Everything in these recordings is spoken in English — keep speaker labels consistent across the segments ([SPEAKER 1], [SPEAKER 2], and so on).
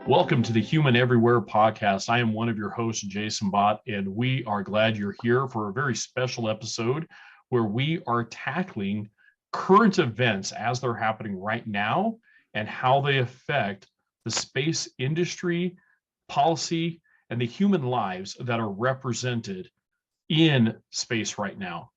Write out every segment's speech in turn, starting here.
[SPEAKER 1] Welcome to the Human Everywhere podcast. I am one of your hosts, Jason Batt, and we are glad you're here for a very special episode where we are tackling current events as they're happening right now and how they affect the space industry, policy, and the human lives that are represented in space right now.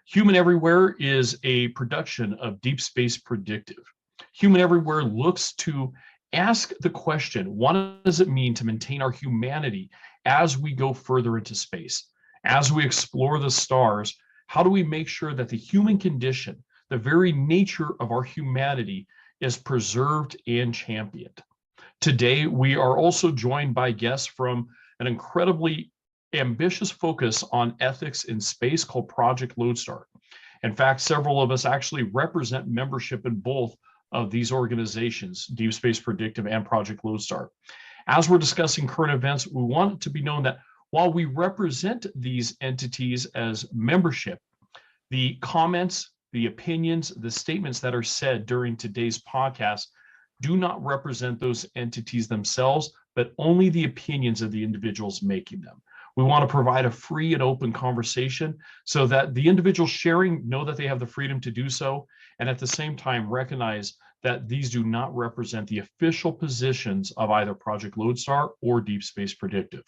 [SPEAKER 1] Human Everywhere is a production of Deep Space Predictive. Human Everywhere looks to ask the question, what does it mean to maintain our humanity as we go further into space? As we explore the stars, how do we make sure that the human condition, the very nature of our humanity, is preserved and championed? Today, we are also joined by guests from an incredibly ambitious focus on ethics in space called Project Lodestar. In fact, several of us actually represent membership in both of these organizations, Deep Space Predictive and Project Lodestar. As we're discussing current events, we want it to be known that while we represent these entities as membership, the comments, the opinions, the statements that are said during today's podcast do not represent those entities themselves, but only the opinions of the individuals making them. We want to provide a free and open conversation so that the individuals sharing know that they have the freedom to do so, and at the same time recognize that these do not represent the official positions of either Project Lodestar or Deep Space Predictive.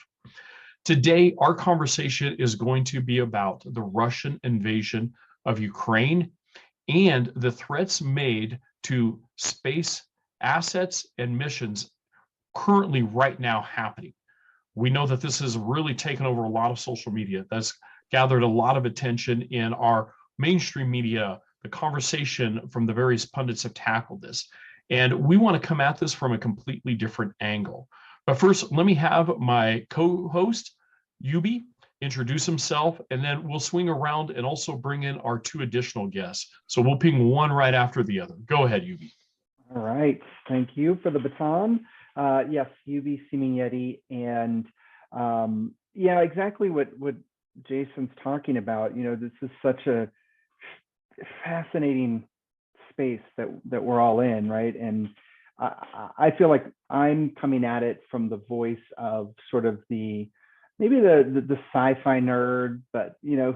[SPEAKER 1] Today, our conversation is going to be about the Russian invasion of Ukraine and the threats made to space assets and missions currently right now happening. We know that this has really taken over a lot of social media. That's gathered a lot of attention in our mainstream media. The conversation from the various pundits have tackled this. And we want to come at this from a completely different angle. But first, let me have my co-host, Yubi, introduce himself, and then we'll swing around and also bring in our two additional guests. So we'll ping one right after the other. Go ahead, Yubi.
[SPEAKER 2] All right. Thank you for the baton. Yes, Yubi Ciminieri, and yeah, exactly what Jason's talking about. You know, this is such a fascinating space that we're all in, right? And I feel like I'm coming at it from the voice of sort of maybe the sci-fi nerd, but you know,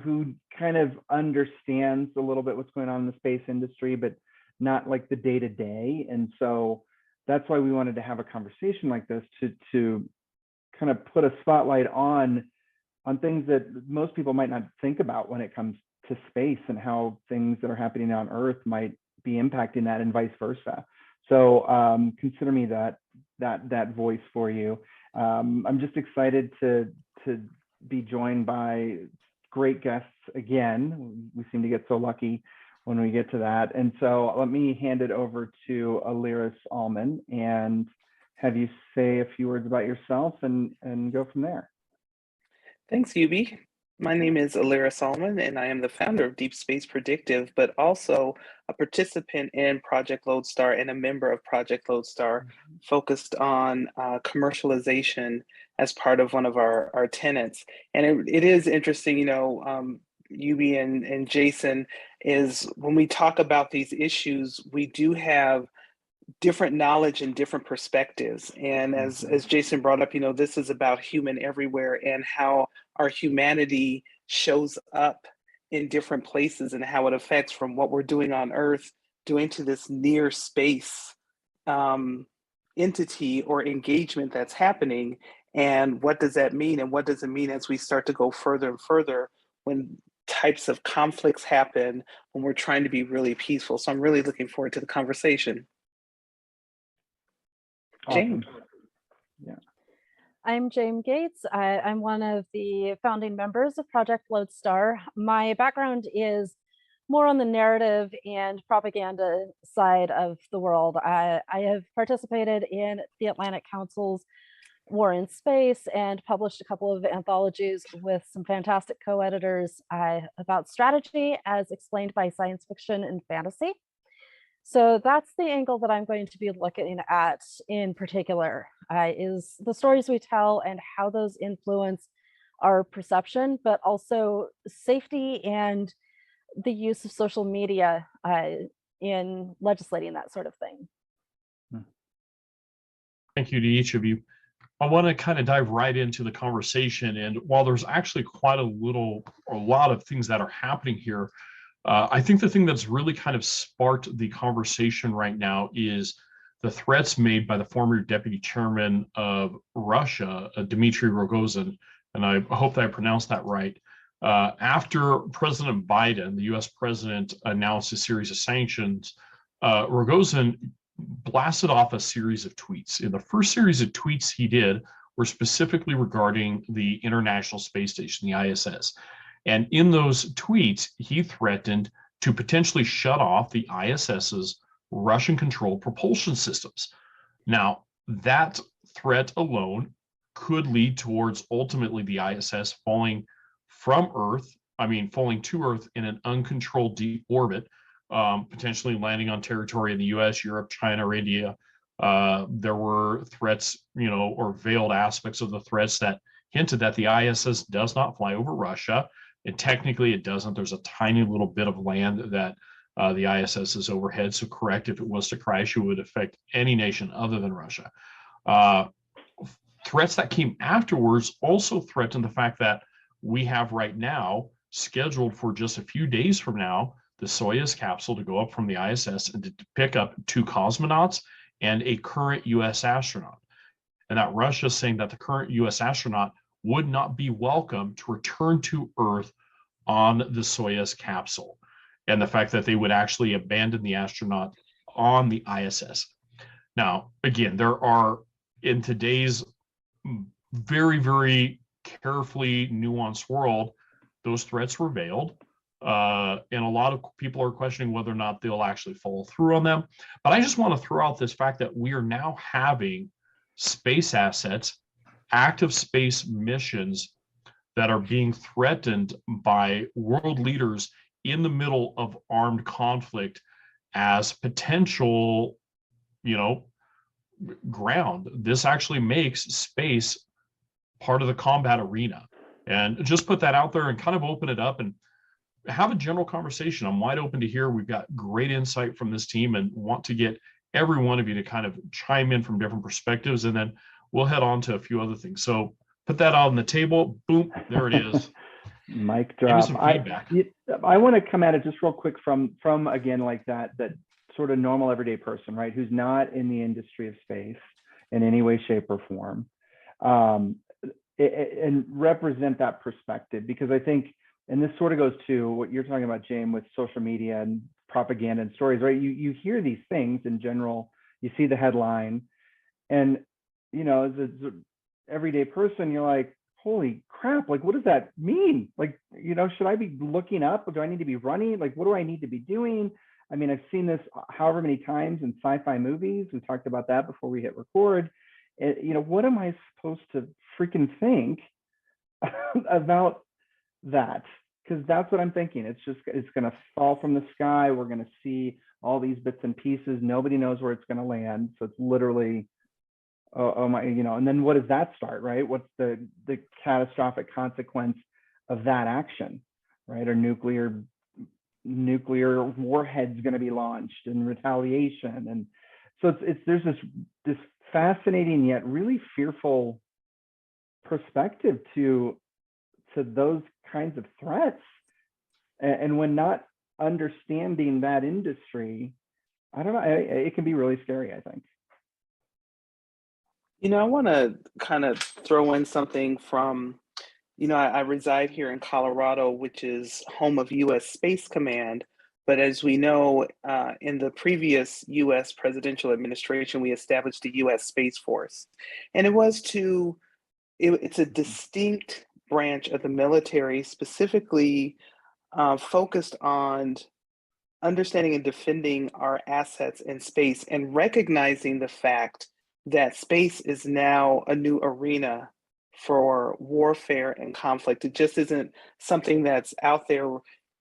[SPEAKER 2] who kind of understands a little bit what's going on in the space industry, but not like the day-to-day. And so that's why we wanted to have a conversation like this to kind of put a spotlight on things that most people might not think about when it comes to space and how things that are happening on Earth might be impacting that and vice versa. So consider me that voice for you. I'm just excited to be joined by great guests again. We seem to get so lucky when we get to that. And so let me hand it over to Alires Almon and have you say a few words about yourself and go from there.
[SPEAKER 3] Thanks, Yubi. My name is Alires Almon, and I am the founder of Deep Space Predictive, but also a participant in Project Lodestar and a member of Project Lodestar, focused on commercialization as part of one of our tenets. And it is interesting, you know, Yubi and Jason, is when we talk about these issues, we do have different knowledge and different perspectives. And as Jason brought up, you know, this is about human everywhere and how our humanity shows up in different places and how it affects from what we're doing on Earth, doing to this near space entity or engagement that's happening. And what does that mean? And what does it mean as we start to go further and further when types of conflicts happen, when we're trying to be really peaceful? So I'm really looking forward to the conversation.
[SPEAKER 2] Awesome. Yeah.
[SPEAKER 4] I'm Jaym Gates. I'm one of the founding members of Project Lodestar. My background is more on the narrative and propaganda side of the world. I have participated in the Atlantic Council's War in Space and published a couple of anthologies with some fantastic co-editors about strategy as explained by science fiction and fantasy. So that's the angle that I'm going to be looking at in particular, is the stories we tell and how those influence our perception, but also safety and the use of social media in legislating that sort of thing.
[SPEAKER 1] Thank you to each of you. I want to kind of dive right into the conversation. And while there's actually quite a lot of things that are happening here, I think the thing that's really kind of sparked the conversation right now is the threats made by the former deputy chairman of Russia, Dmitry Rogozin, and I hope that I pronounced that right. After President Biden, the US president, announced a series of sanctions, Rogozin blasted off a series of tweets. In the first series of tweets he did were specifically regarding the International Space Station, the ISS. And in those tweets, he threatened to potentially shut off the ISS's Russian-controlled propulsion systems. Now, that threat alone could lead towards ultimately the ISS falling to Earth in an uncontrolled deep orbit, potentially landing on territory in the US, Europe, China, or India. There were threats, or veiled aspects of the threats that hinted that the ISS does not fly over Russia. And technically it doesn't. There's a tiny little bit of land that the ISS is overhead. So correct, if it was to crash, it would affect any nation other than Russia. Threats that came afterwards also threatened the fact that we have right now scheduled for just a few days from now the Soyuz capsule to go up from the ISS and to pick up 2 cosmonauts and a current US astronaut. And that Russia is saying that the current US astronaut would not be welcome to return to Earth on the Soyuz capsule. And the fact that they would actually abandon the astronaut on the ISS. Now, again, there are, in today's very, very carefully nuanced world, those threats were veiled. And a lot of people are questioning whether or not they'll actually follow through on them. But I just want to throw out this fact that we are now having space assets, active space missions that are being threatened by world leaders in the middle of armed conflict as potential, ground. This actually makes space part of the combat arena. And just put that out there and kind of open it up and have a general conversation. I'm wide open to hear. We've got great insight from this team and want to get every one of you to kind of chime in from different perspectives, and then we'll head on to a few other things. So put that out on the table. Boom, there it is.
[SPEAKER 2] Mic
[SPEAKER 1] Give me
[SPEAKER 2] drop.
[SPEAKER 1] some feedback.
[SPEAKER 2] I want to come at it just real quick from again, like that sort of normal everyday person, right? Who's not in the industry of space in any way, shape, or form, and represent that perspective, because I think, and this sort of goes to what you're talking about, Jaym, with social media and propaganda and stories, right? You hear these things in general, you see the headline, and as an everyday person, you're like, holy crap, like, what does that mean? Like, should I be looking up? Do I need to be running? Like, what do I need to be doing? I mean, I've seen this however many times in sci-fi movies. We talked about that before we hit record. What am I supposed to freaking think about that? Because that's what I'm thinking. It's going to fall from the sky. We're going to see all these bits and pieces. Nobody knows where it's going to land. So it's literally, oh my, and then what does that start, right? What's the catastrophic consequence of that action, right? Or nuclear warheads going to be launched in retaliation. And so there's this fascinating yet really fearful perspective to those kinds of threats. And when not understanding that industry, I don't know, it can be really scary, I think.
[SPEAKER 3] I want to kind of throw in something from, I reside here in Colorado, which is home of U.S. Space Command. But as we know, in the previous U.S. presidential administration, we established the U.S. Space Force. And it's a distinct branch of the military, specifically focused on understanding and defending our assets in space and recognizing the fact that space is now a new arena for warfare and conflict. It just isn't something that's out there.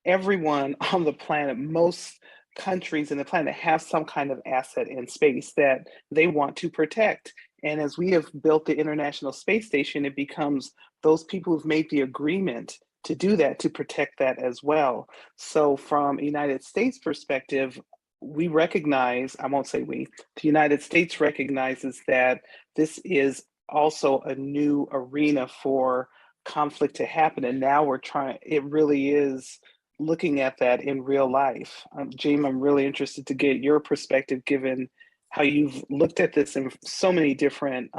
[SPEAKER 3] Everyone on the planet, most countries in the planet have some kind of asset in space that they want to protect. And as we have built the International Space Station, it becomes those people who've made the agreement to do that, to protect that as well. So from a United States perspective, we recognize, I won't say we, the United States recognizes that this is also a new arena for conflict to happen. And now it really is looking at that in real life. Jaym, I'm really interested to get your perspective given how you've looked at this in so many different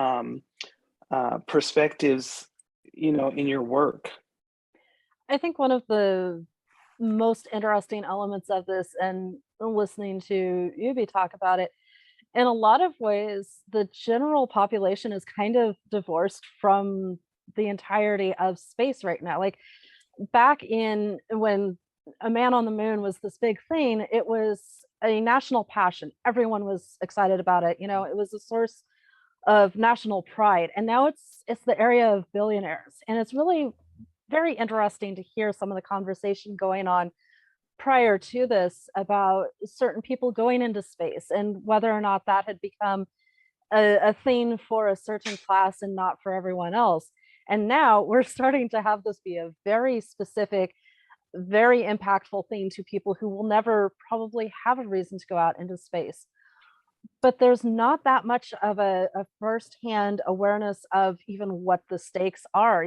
[SPEAKER 3] perspectives, in your work.
[SPEAKER 4] I think one of the most interesting elements of this, and listening to Yubi talk about it, in a lot of ways, the general population is kind of divorced from the entirety of space right now. Like back in when a man on the moon was this big thing, it was a national passion. Everyone was excited about it. It was a source of national pride. And now it's the area of billionaires. And it's really very interesting to hear some of the conversation going on prior to this about certain people going into space and whether or not that had become a thing for a certain class and not for everyone else. And now we're starting to have this be a very specific, very impactful thing to people who will never probably have a reason to go out into space. But there's not that much of a firsthand awareness of even what the stakes are.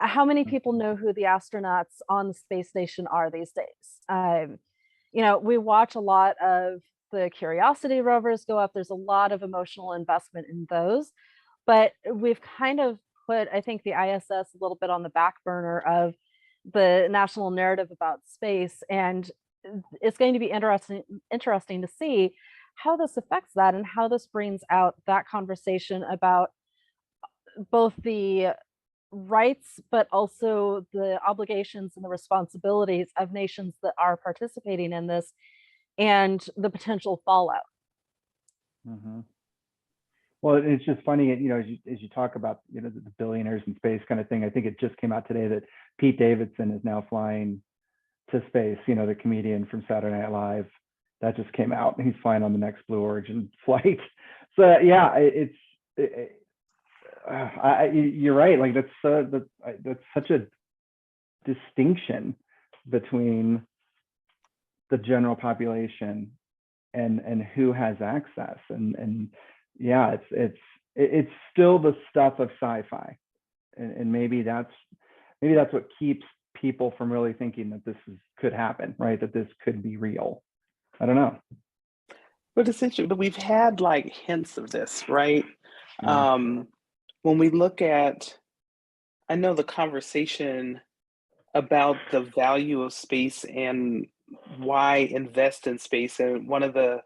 [SPEAKER 4] How many people know who the astronauts on the space station are these days? We watch a lot of the Curiosity rovers go up. There's a lot of emotional investment in those, but we've kind of put, I think, the ISS a little bit on the back burner of the national narrative about space. And it's going to be interesting to see how this affects that and how this brings out that conversation about both the rights, but also the obligations and the responsibilities of nations that are participating in this and the potential fallout.
[SPEAKER 2] Mm-hmm. Well, it's just funny, as you talk about, the billionaires in space kind of thing. I think it just came out today that Pete Davidson is now flying to space, the comedian from Saturday Night Live. That just came out, and he's flying on the next Blue Origin flight. So yeah, you're right. Like that's such a distinction between the general population and who has access. And yeah, it's still the stuff of sci-fi, and maybe that's what keeps people from really thinking that this could happen, right? That this could be real. I don't know.
[SPEAKER 3] But it's interesting, but we've had like hints of this, right?
[SPEAKER 2] Yeah.
[SPEAKER 3] When we look at, I know the conversation about the value of space and why invest in space. And one of the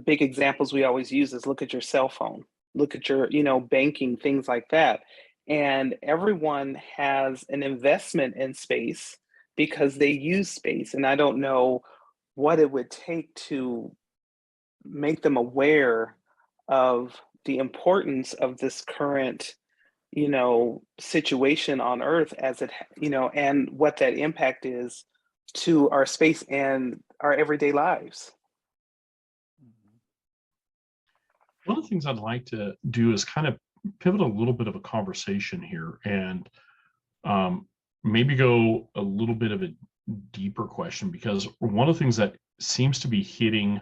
[SPEAKER 3] big examples we always use is look at your cell phone, look at your, banking, things like that. And everyone has an investment in space because they use space. And I don't know what it would take to make them aware of the importance of this current, situation on Earth as it, and what that impact is to our space and our everyday lives.
[SPEAKER 1] One of the things I'd like to do is kind of pivot a little bit of a conversation here and maybe go a little bit of a deeper question, because one of the things that seems to be hitting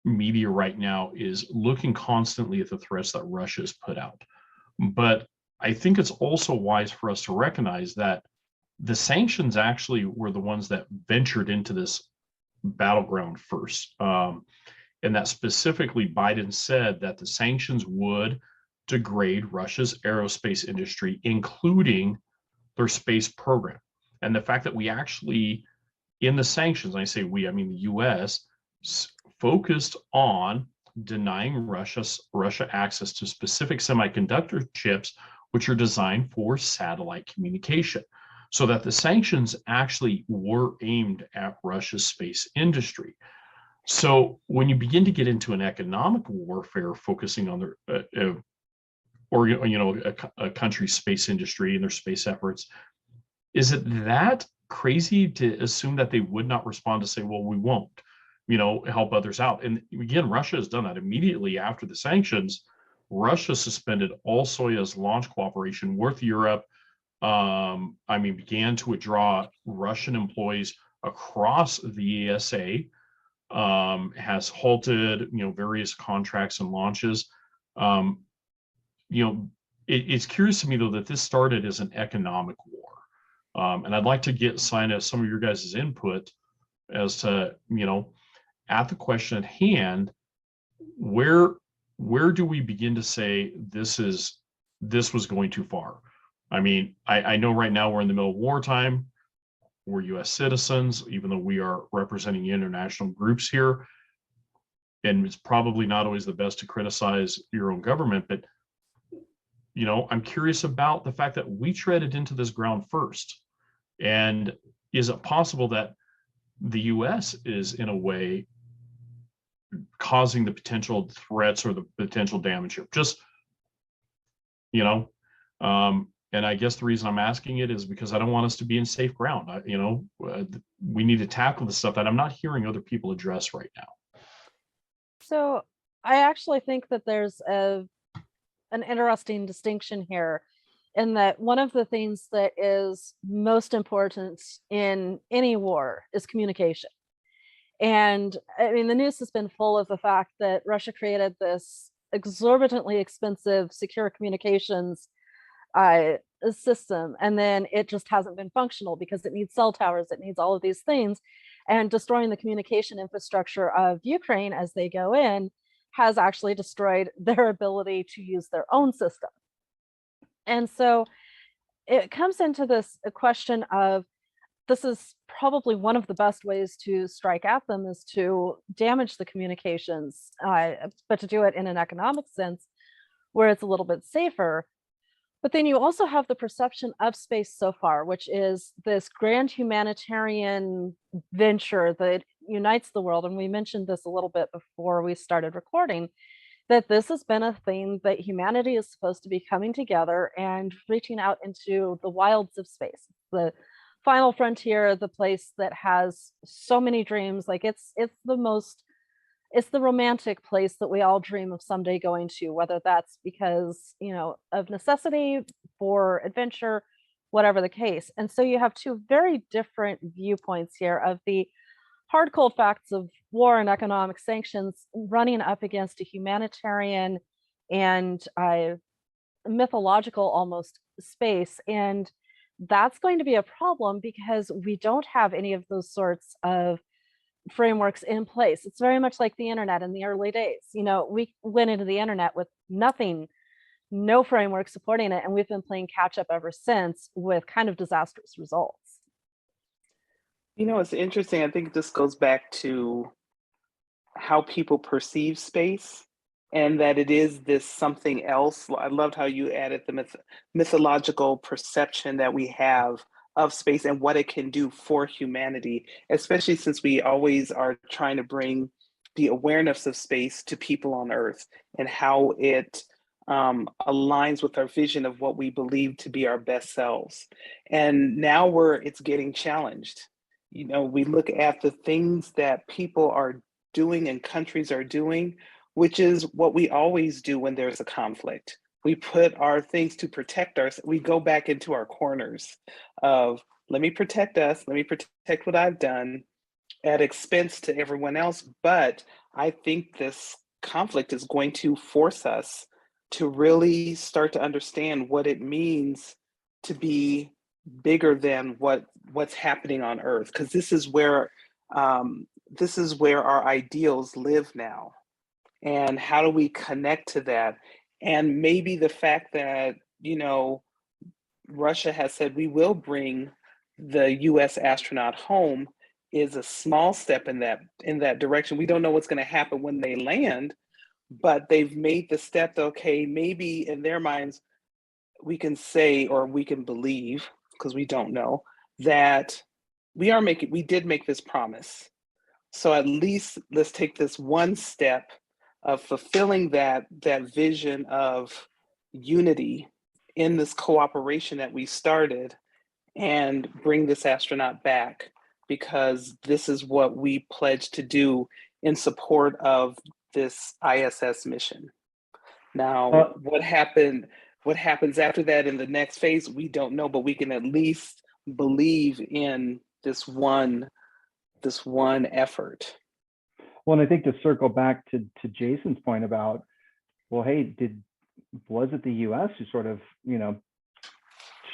[SPEAKER 1] media right now is looking constantly at the threats that Russia has put out. But I think it's also wise for us to recognize that the sanctions actually were the ones that ventured into this battleground first. And that specifically Biden said that the sanctions would degrade Russia's aerospace industry, including their space program. And the fact that we actually, in the sanctions, I say we, I mean the US, focused on denying Russia access to specific semiconductor chips, which are designed for satellite communication. So that the sanctions actually were aimed at Russia's space industry. So when you begin to get into an economic warfare focusing on their, a country's space industry and their space efforts, is it that crazy to assume that they would not respond to say, well, we won't, help others out? And again, Russia has done that. Immediately after the sanctions, Russia suspended all Soyuz launch cooperation with Europe. Began to withdraw Russian employees across the ESA. has halted, various contracts and launches. Um, it's curious to me though that this started as an economic war, and I'd like to get some of your guys' input as to, at the question at hand, where do we begin to say this was going too far? I mean, I know right now we're in the middle of wartime. We're U.S. citizens, even though we are representing international groups here. And it's probably not always the best to criticize your own government, but I'm curious about the fact that we treaded into this ground first. And is it possible that the U.S. is in a way causing the potential threats or the potential damage here? Just, and I guess the reason I'm asking it is because I don't want us to be in safe ground. We need to tackle the stuff that I'm not hearing other people address right now.
[SPEAKER 4] So I actually think that there's an interesting distinction here, in that one of the things that is most important in any war is communication. And I mean, the news has been full of the fact that Russia created this exorbitantly expensive secure communications system, and then it just hasn't been functional because it needs cell towers, it needs all of these things, and destroying the communication infrastructure of Ukraine as they go in has actually destroyed their ability to use their own system. And so it comes into this question of, this is probably one of the best ways to strike at them, is to damage the communications, but to do it in an economic sense where it's a little bit safer. But then you also have the perception of space so far, which is this grand humanitarian venture that unites the world. And we mentioned this a little bit before we started recording, that this has been a thing that humanity is supposed to be coming together and reaching out into the wilds of space, the final frontier, the place that has so many dreams. Like it's the romantic place that we all dream of someday going to, whether that's because, of necessity, for adventure, whatever the case. And so you have two very different viewpoints here of the hard, cold facts of war and economic sanctions running up against a humanitarian and mythological almost space. And that's going to be a problem because we don't have any of those sorts of frameworks in place. It's very much like the internet in the early days. We went into the internet with nothing, no framework supporting it, and we've been playing catch up ever since with kind of disastrous results.
[SPEAKER 3] It's interesting. I think this goes back to how people perceive space, and that it is this something else. I loved how you added the mythological perception that we have of space and what it can do for humanity, especially since we always are trying to bring the awareness of space to people on Earth and how it aligns with our vision of what we believe to be our best selves. And now it's getting challenged. We look at the things that people are doing and countries are doing, which is what we always do when there's a conflict. We put our things to protect us. We go back into our corners of, let me protect us, let me protect what I've done at expense to everyone else. But I think this conflict is going to force us to really start to understand what it means to be bigger than what's happening on Earth, because this is where our ideals live now. And how do we connect to that? And maybe the fact that, Russia has said we will bring the US astronaut home is a small step in that direction. We don't know what's going to happen when they land, but they've made the step. Okay, maybe in their minds, we can say, or we can believe, because we don't know, that we did make this promise. So at least let's take this one step of fulfilling that vision of unity in this cooperation that we started, and bring this astronaut back, because this is what we pledged to do in support of this ISS mission. Now, what happens after that in the next phase, we don't know, but we can at least believe in this one effort.
[SPEAKER 2] Well, and I think to circle back to Jason's point about, well, hey, was it the U.S. who sort of,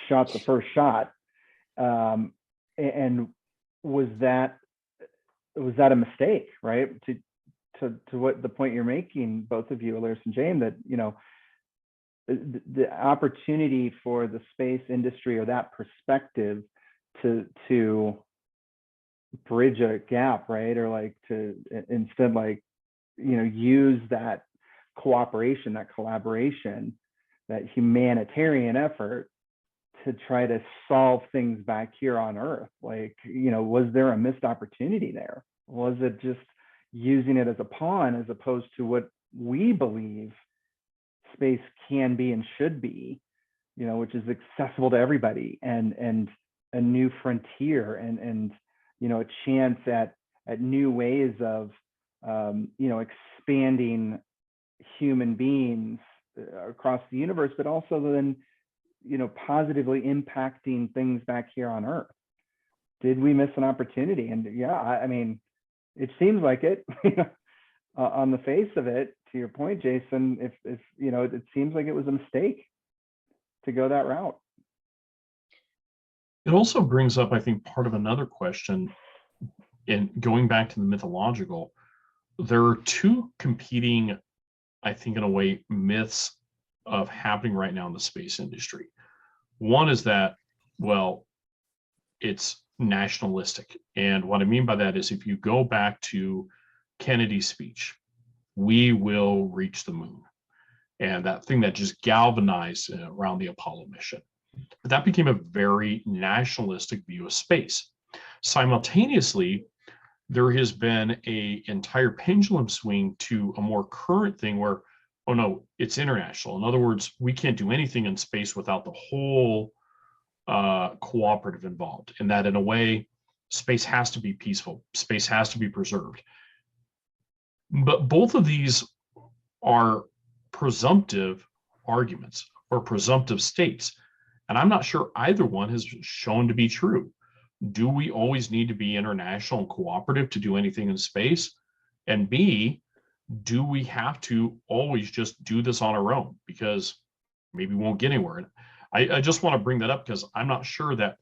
[SPEAKER 2] shot the first shot? And was that a mistake, right? To what the point you're making, both of you, Alires and Jaym, that the opportunity for the space industry or that perspective to bridge a gap, right? Or like to instead use that cooperation, that collaboration, that humanitarian effort to try to solve things back here on Earth. Was there a missed opportunity there? Was it just using it as a pawn as opposed to what we believe space can be and should be, which is accessible to everybody and a new frontier and a chance at new ways of expanding human beings across the universe, but also then positively impacting things back here on Earth. Did we miss an opportunity? And yeah, I mean, it seems like it on the face of it. To your point, Jason, if it seems like it was a mistake to go that route.
[SPEAKER 1] It also brings up, I think, part of another question. And going back to the mythological, there are two competing, I think, in a way, myths of happening right now in the space industry. One is that, well, it's nationalistic. And what I mean by that is if you go back to Kennedy's speech, we will reach the moon. And that thing that just galvanized around the Apollo mission. But that became a very nationalistic view of space. Simultaneously, there has been an entire pendulum swing to a more current thing where, oh no, it's international. In other words, we can't do anything in space without the whole cooperative involved. And that in a way, space has to be peaceful. Space has to be preserved. But both of these are presumptive arguments or presumptive states. And I'm not sure either one has shown to be true. Do we always need to be international and cooperative to do anything in space? And B, do we have to always just do this on our own? Because maybe we won't get anywhere. I just want to bring that up because I'm not sure that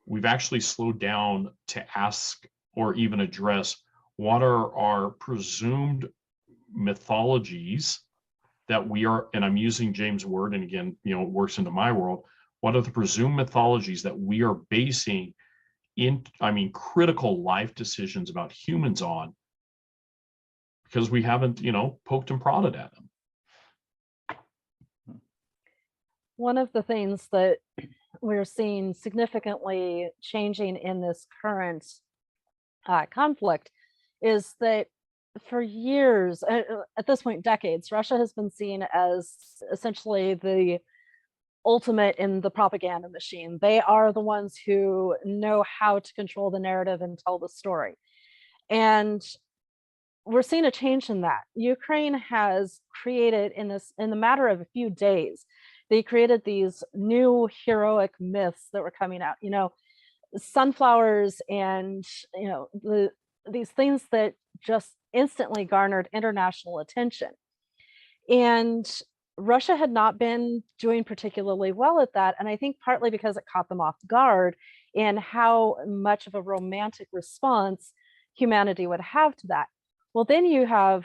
[SPEAKER 1] we've actually slowed down to ask or even address what are our presumed mythologies that we are, and I'm using James' word, and again, it works into my world. What are the presumed mythologies that we are basing critical life decisions about humans on because we haven't, poked and prodded at them?
[SPEAKER 4] One of the things that we're seeing significantly changing in this current conflict is that for years, at this point, decades, Russia has been seen as essentially the ultimate in the propaganda machine. They are the ones who know how to control the narrative and tell the story. And we're seeing a change in that. Ukraine has created in the matter of a few days, they created these new heroic myths that were coming out, sunflowers and, these things that just instantly garnered international attention. And Russia had not been doing particularly well at that. And I think partly because it caught them off guard in how much of a romantic response humanity would have to that. Well, then you have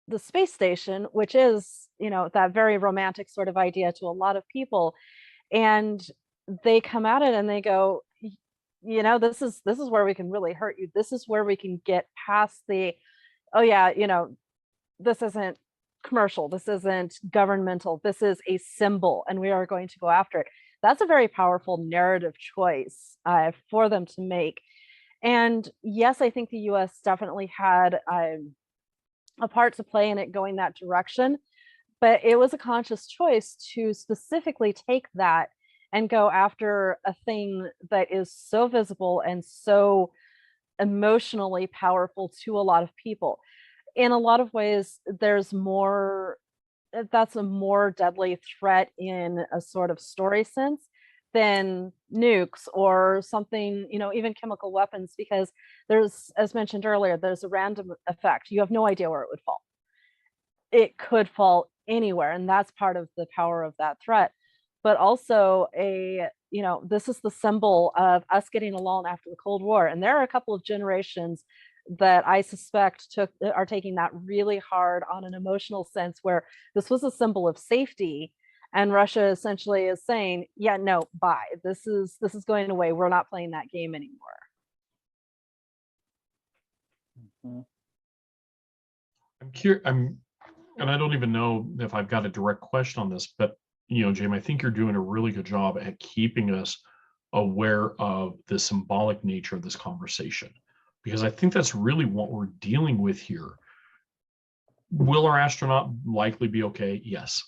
[SPEAKER 4] the space station, which is, that very romantic sort of idea to a lot of people. And they come at it and they go, this is where we can really hurt you. This is where we can get past the, oh yeah, this isn't commercial, this isn't governmental, this is a symbol and we are going to go after it. That's a very powerful narrative choice for them to make. And yes, I think the US definitely had a part to play in it going that direction, but it was a conscious choice to specifically take that and go after a thing that is so visible and so emotionally powerful to a lot of people. In a lot of ways, that's a more deadly threat in a sort of story sense than nukes or something, even chemical weapons, because there's, as mentioned earlier, there's a random effect. You have no idea where it would fall. It could fall anywhere, and that's part of the power of that threat. But also this is the symbol of us getting along after the Cold War. And there are a couple of generations that I suspect are taking that really hard on an emotional sense, where this was a symbol of safety. And Russia essentially is saying, yeah, no, bye. This is going away. We're not playing that game anymore.
[SPEAKER 2] Mhm.
[SPEAKER 1] And I don't even know if I've got a direct question on this, but Jaym, I think you're doing a really good job at keeping us aware of the symbolic nature of this conversation, because I think that's really what we're dealing with here. Will our astronaut likely be okay? Yes.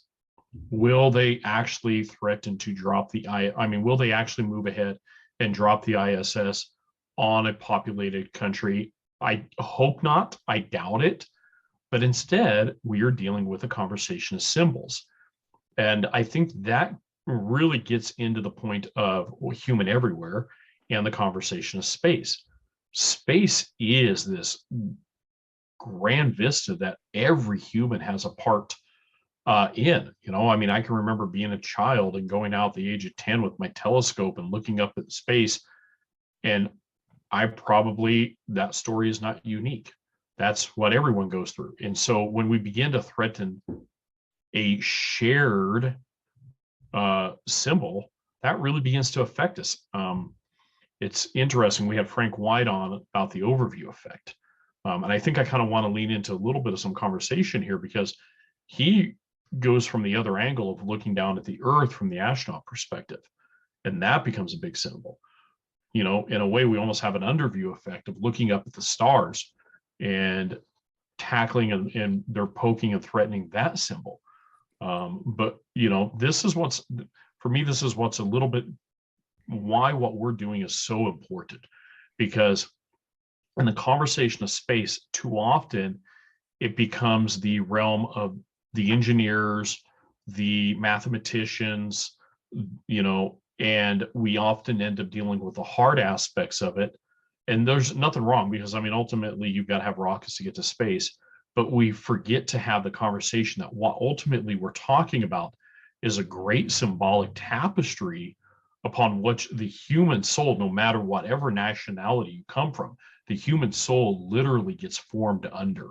[SPEAKER 1] Will they actually threaten to drop will they actually move ahead and drop the ISS on a populated country? I hope not. I doubt it. But instead, we are dealing with a conversation of symbols. And I think that really gets into the point of human everywhere and the conversation of space. Space is this grand vista that every human has a part in. I can remember being a child and going out at the age of 10 with my telescope and looking up at space. And that story is not unique. That's what everyone goes through. And so when we begin to threaten a shared symbol, that really begins to affect us. It's interesting. We had Frank White on about the overview effect. And I think I kind of want to lean into a little bit of some conversation here, because he goes from the other angle of looking down at the Earth from the astronaut perspective. And that becomes a big symbol. In a way, we almost have an underview effect of looking up at the stars and tackling and they're poking and threatening that symbol. But this is what's a little bit why what we're doing is so important, because in the conversation of space, too often it becomes the realm of the engineers, the mathematicians, and we often end up dealing with the hard aspects of it. And there's nothing wrong, because ultimately you've got to have rockets to get to space, but we forget to have the conversation that what ultimately we're talking about is a great symbolic tapestry upon which the human soul, no matter whatever nationality you come from, the human soul literally gets formed under.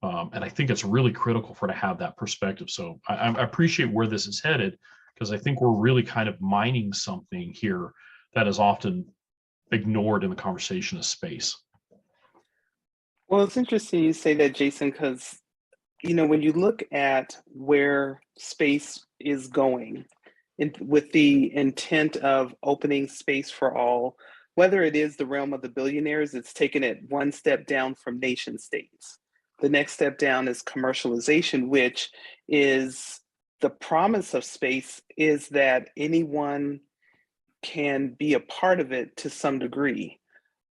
[SPEAKER 1] And I think it's really critical to have that perspective. So I appreciate where this is headed, because I think we're really kind of mining something here that is often ignored in the conversation of space.
[SPEAKER 3] Well, it's interesting you say that, Jason, because when you look at where space is going, with the intent of opening space for all, whether it is the realm of the billionaires, it's taken it one step down from nation states. The next step down is commercialization, which is the promise of space, is that anyone can be a part of it to some degree.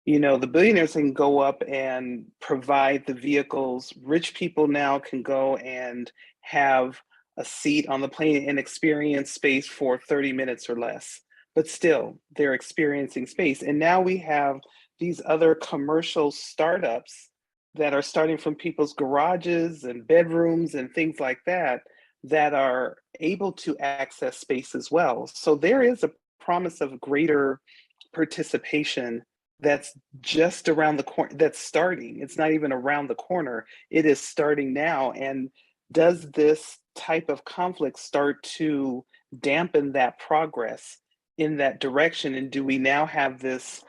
[SPEAKER 3] The billionaires can go up and provide the vehicles. Rich people now can go and have a seat on the plane and experience space for 30 minutes or less, but still they're experiencing space. And now we have these other commercial startups that are starting from people's garages and bedrooms and things like that, that are able to access space as well. So there is a promise of greater participation that's just around the corner, that's starting. It's not even around the corner, it is starting now. And does this type of conflict start to dampen that progress in that direction? And do we now have this,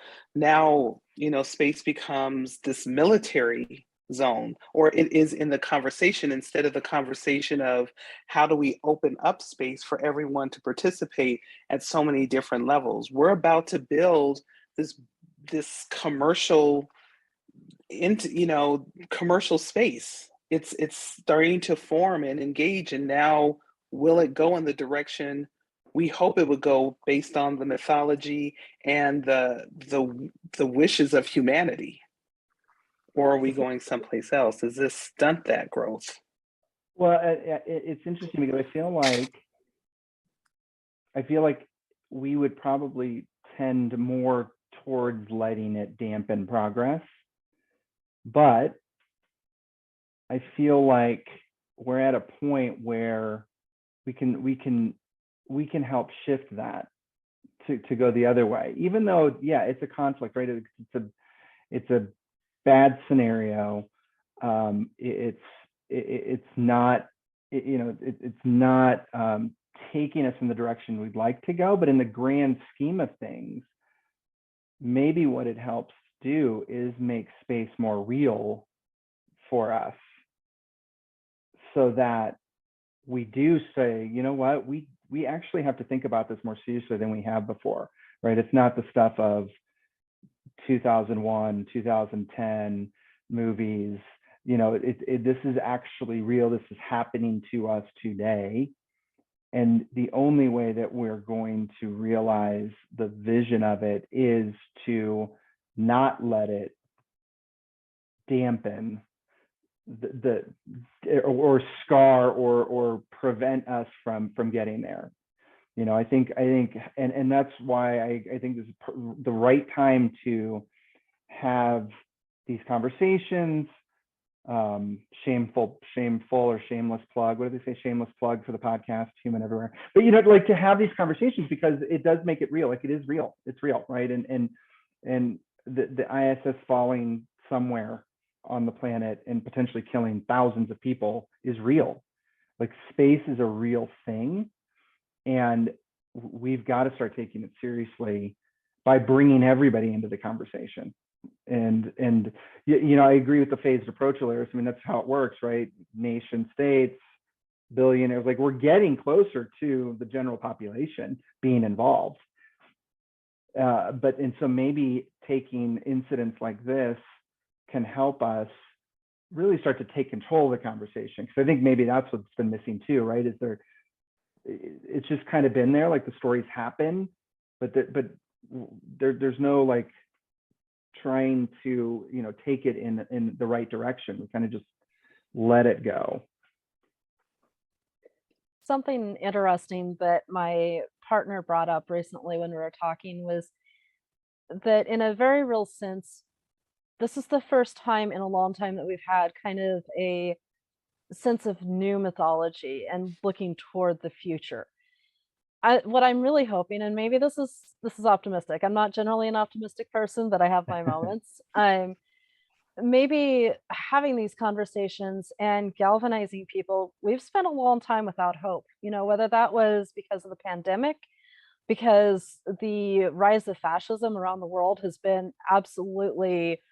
[SPEAKER 3] space becomes this military zone, or it is in the conversation instead of the conversation of how do we open up space for everyone to participate at so many different levels? We're about to build this commercial commercial space. It's starting to form and engage, and now will it go in the direction we hope it would go based on the mythology and the wishes of humanity? Or are we going someplace else? Does this stunt that growth?
[SPEAKER 2] Well, it's interesting because I feel like we would probably tend more towards letting it dampen progress. But I feel like we're at a point where we can help shift that to go the other way, even though, yeah, it's a conflict, right? It's a bad scenario. It's not, it's not taking us in the direction we'd like to go, but in the grand scheme of things, maybe what it helps do is make space more real for us, so that we do say, you know what, we actually have to think about this more seriously than we have before, right? It's not the stuff of 2001, 2010 movies. This is actually real. This is happening to us today. And the only way that we're going to realize the vision of it is to not let it dampen or scar or prevent us from getting there. I think, and that's why I think this is the right time to have these conversations. Shameful or shameless plug. What do they say? Shameless plug for the podcast, Human Everywhere. But like to have these conversations, because it does make it real. Like, it is real. It's real, right? And the ISS falling somewhere on the planet and potentially killing thousands of people is real. Like, space is a real thing, and we've got to start taking it seriously by bringing everybody into the conversation. And I agree with the phased approach, Alires. I mean, that's how it works, right? Nation states, billionaires, like, we're getting closer to the general population being involved. So maybe taking incidents like this can help us really start to take control of the conversation. Because I think maybe that's what's been missing too, right? It's just kind of been there, like the stories happen, but there's no like trying to take it in the right direction. We kind of just let it go.
[SPEAKER 4] Something interesting that my partner brought up recently when we were talking was that, in a very real sense, this is the first time in a long time that we've had kind of a sense of new mythology and looking toward the future. What I'm really hoping, and maybe this is optimistic. I'm not generally an optimistic person, but I have my moments. Maybe having these conversations and galvanizing people. We've spent a long time without hope, whether that was because of the pandemic, because the rise of fascism around the world has been absolutely,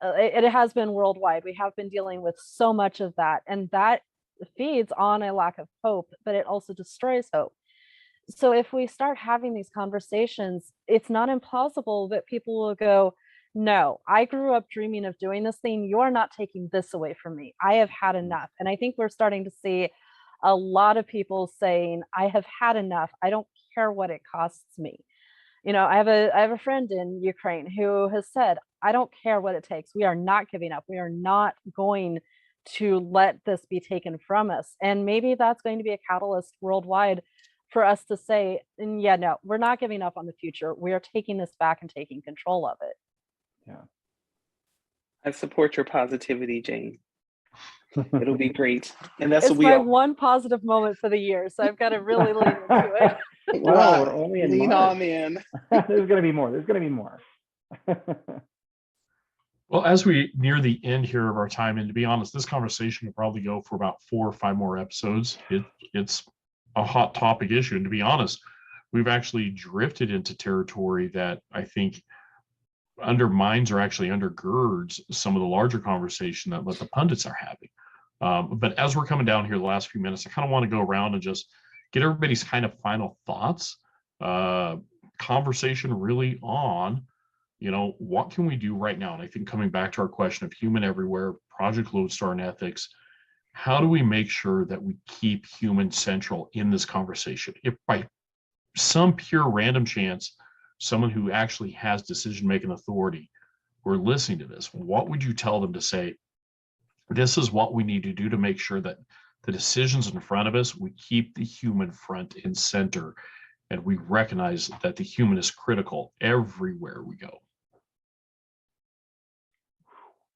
[SPEAKER 4] it has been worldwide. We have been dealing with so much of that, and that feeds on a lack of hope, but it also destroys hope. So if we start having these conversations, it's not implausible that people will go, no, I grew up dreaming of doing this thing. You're not taking this away from me. I have had enough. And I think we're starting to see a lot of people saying, I have had enough. I don't care what it costs me. I have a friend in Ukraine who has said, I don't care what it takes. We are not giving up. We are not going to let this be taken from us. And maybe that's going to be a catalyst worldwide for us to say, yeah, no, we're not giving up on the future. We are taking this back and taking control of it.
[SPEAKER 2] Yeah.
[SPEAKER 3] I support your positivity, Jane. It'll be great. And that's
[SPEAKER 4] It's
[SPEAKER 3] what we
[SPEAKER 4] my
[SPEAKER 3] all
[SPEAKER 4] one positive moment for the year, so I've got to really lean into it.
[SPEAKER 2] Wow, we're only in
[SPEAKER 3] lean
[SPEAKER 2] March.
[SPEAKER 3] on in.
[SPEAKER 2] There's going to be more.
[SPEAKER 1] Well, as we near the end here of our time, and to be honest, this conversation will probably go for about 4 or 5 more episodes. It's a hot topic issue. And to be honest, we've actually drifted into territory that I think undermines or actually undergirds some of the larger conversation that the pundits are having. But as we're coming down here the last few minutes, I kind of want to go around and just get everybody's kind of final thoughts, conversation really on, what can we do right now? And I think coming back to our question of human everywhere, Project Lodestar and ethics, how do we make sure that we keep human central in this conversation? If by some pure random chance, someone who actually has decision-making authority were listening to this, what would you tell them to say, this is what we need to do to make sure that the decisions in front of us, we keep the human front and center and we recognize that the human is critical everywhere we go.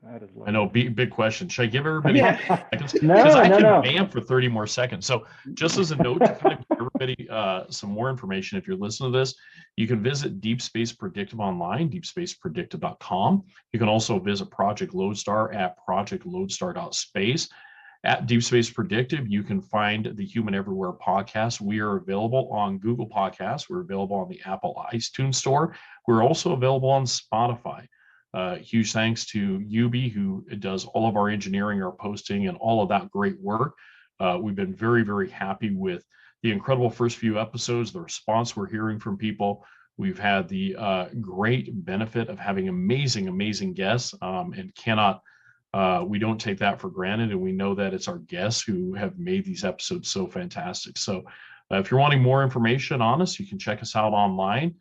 [SPEAKER 2] That is
[SPEAKER 1] I know, big question. Should I give everybody
[SPEAKER 3] Yeah.
[SPEAKER 1] seconds?
[SPEAKER 2] No,
[SPEAKER 1] Because I can
[SPEAKER 2] no.
[SPEAKER 1] vamp for 30 more seconds. So just as a note to kind of give everybody some more information, if you're listening to this, you can visit Deep Space Predictive online, deepspacepredictive.com. You can also visit Project Lodestar at projectlodestar.space. At Deep Space Predictive, you can find the Human Everywhere podcast. We are available on Google Podcasts. We're available on the Apple iTunes Store. We're also available on Spotify. Huge thanks to Yubi, who does all of our engineering, our posting, and all of that great work. We've been very, very happy with the incredible first few episodes, the response we're hearing from people. We've had the great benefit of having amazing, amazing guests, and we don't take that for granted. And we know that it's our guests who have made these episodes so fantastic. So if you're wanting more information on us, you can check us out online.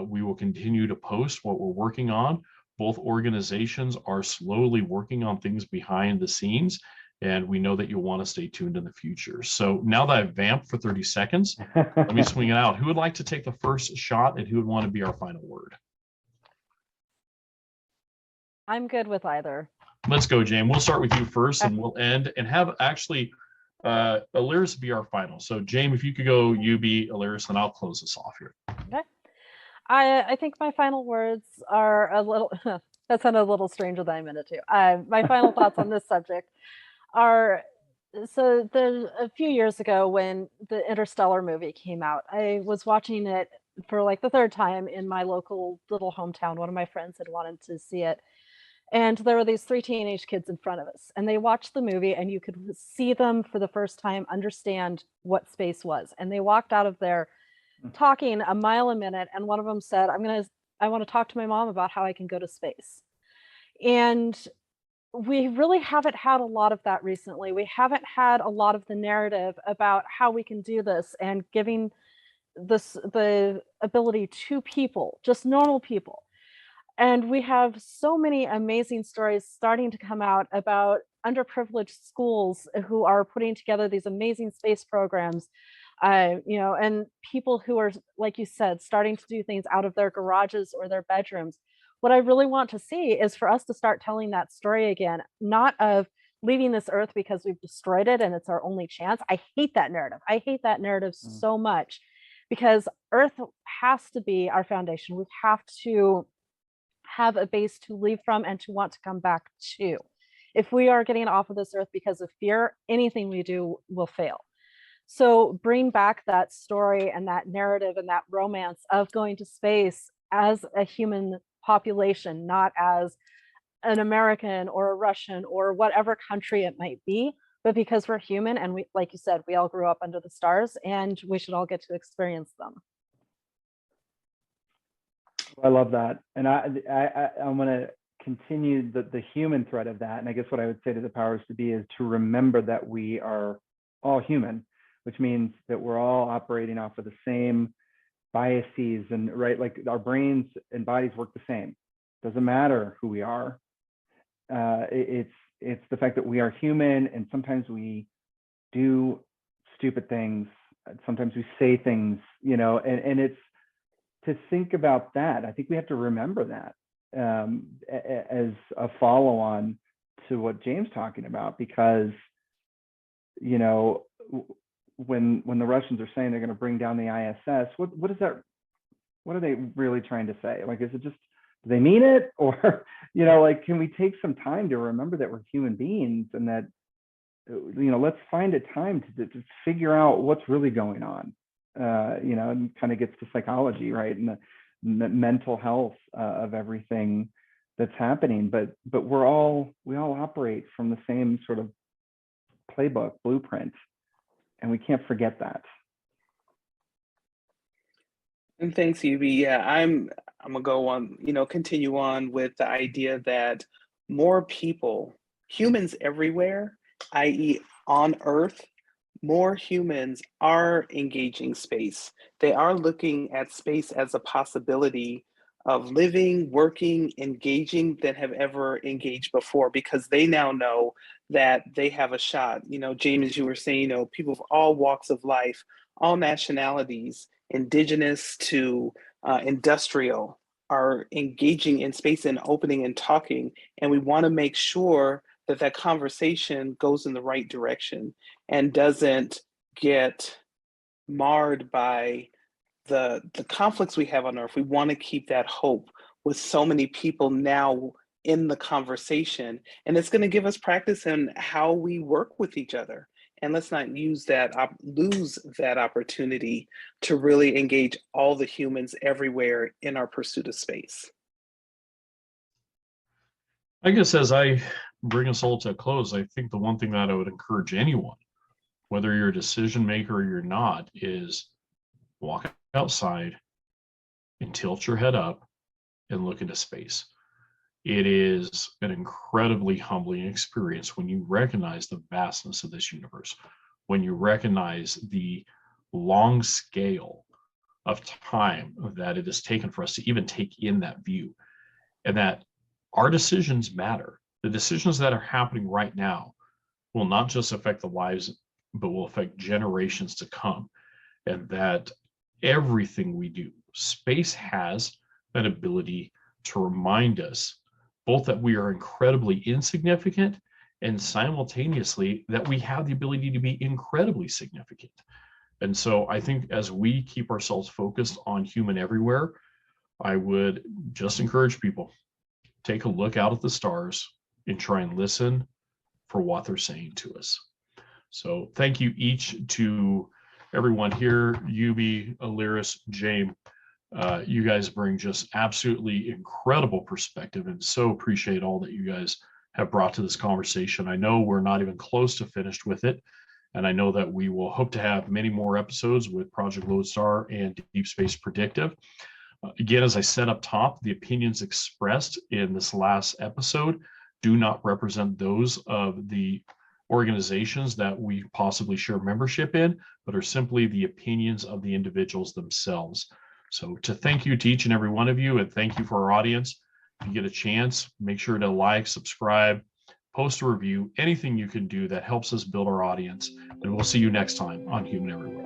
[SPEAKER 1] We will continue to post what we're working on. Both organizations are slowly working on things behind the scenes, and we know that you'll want to stay tuned in the future. So now that I've vamped for 30 seconds, let me swing it out. Who would like to take the first shot, and who would want to be our final word?
[SPEAKER 4] I'm good with either.
[SPEAKER 1] Let's go, James. We'll start with you first, and we'll end and have actually Alires be our final. So James, if you could go, you be Alires, then I'll close this off here.
[SPEAKER 4] Okay. I think my final words are a little, that sounded a little stranger than I meant it to. My final thoughts on this subject are, so a few years ago when the Interstellar movie came out, I was watching it for like the third time in my local little hometown. One of my friends had wanted to see it. And there were these 3 teenage kids in front of us, and they watched the movie, and you could see them for the first time understand what space was. And they walked out of there talking a mile a minute, and one of them said, I want to talk to my mom about how I can go to space. And we really haven't had a lot of that recently. We haven't had a lot of the narrative about how we can do this and giving the ability to people, just normal people. And we have so many amazing stories starting to come out about underprivileged schools who are putting together these amazing space programs, and people who are, like you said, starting to do things out of their garages or their bedrooms. What I really want to see is for us to start telling that story again, not of leaving this earth because we've destroyed it and it's our only chance. I hate that narrative. I hate that narrative so much, because earth has to be our foundation. We have to have a base to leave from and to want to come back to. If we are getting off of this earth because of fear, anything we do will fail. So bring back that story and that narrative and that romance of going to space as a human population, not as an American or a Russian or whatever country it might be, but because we're human and we, like you said, we all grew up under the stars and we should all get to experience them.
[SPEAKER 2] I love that. And I'm going to continue the human thread of that. And I guess what I would say to the powers to be is to remember that we are all human, which means that we're all operating off of the same biases, and right, like our brains and bodies work the same. Doesn't matter who we are. It's the fact that we are human, and sometimes we do stupid things. Sometimes we say things, and it's to think about that. I think we have to remember that as a follow-on to what James talking about, because when the Russians are saying they're going to bring down the ISS, what is that? What are they really trying to say? Like, is it just, do they mean it? Or, like, can we take some time to remember that we're human beings, and that, let's find a time to figure out what's really going on, and kind of gets to psychology, right? And the mental health of everything that's happening. But we all operate from the same sort of playbook, blueprint. And we can't forget that.
[SPEAKER 3] And thanks, Yubi. Yeah, I'm gonna go on, continue on with the idea that more people, humans everywhere, i.e. on Earth, more humans are engaging space. They are looking at space as a possibility of living, working, engaging than have ever engaged before, because they now know that they have a shot. James, as you were saying, people of all walks of life, all nationalities indigenous to industrial, are engaging in space and opening and talking. And we want to make sure that that conversation goes in the right direction and doesn't get marred by the conflicts we have on Earth. We want to keep that hope with so many people now in the conversation, and it's going to give us practice in how we work with each other. And let's not lose that opportunity to really engage all the humans everywhere in our pursuit of space.
[SPEAKER 1] I guess as I bring us all to a close, I think the one thing that I would encourage anyone, whether you're a decision maker or you're not, is walk outside and tilt your head up and look into space. It is an incredibly humbling experience when you recognize the vastness of this universe, when you recognize the long scale of time that it has taken for us to even take in that view, and that our decisions matter. The decisions that are happening right now will not just affect the lives, but will affect generations to come. And that everything we do, space has an ability to remind us both that we are incredibly insignificant and simultaneously that we have the ability to be incredibly significant. And so I think as we keep ourselves focused on human everywhere, I would just encourage people, take a look out at the stars and try and listen for what they're saying to us. So thank you each to everyone here, Yubi, Alires, Jaym. You guys bring just absolutely incredible perspective, and so appreciate all that you guys have brought to this conversation. I know we're not even close to finished with it, and I know that we will hope to have many more episodes with Project Lodestar and Deep Space Predictive. Again, as I said up top, the opinions expressed in this last episode do not represent those of the organizations that we possibly share membership in, but are simply the opinions of the individuals themselves. So to thank you to each and every one of you, and thank you for our audience. If you get a chance, make sure to like, subscribe, post a review, anything you can do that helps us build our audience. And we'll see you next time on Human Everywhere.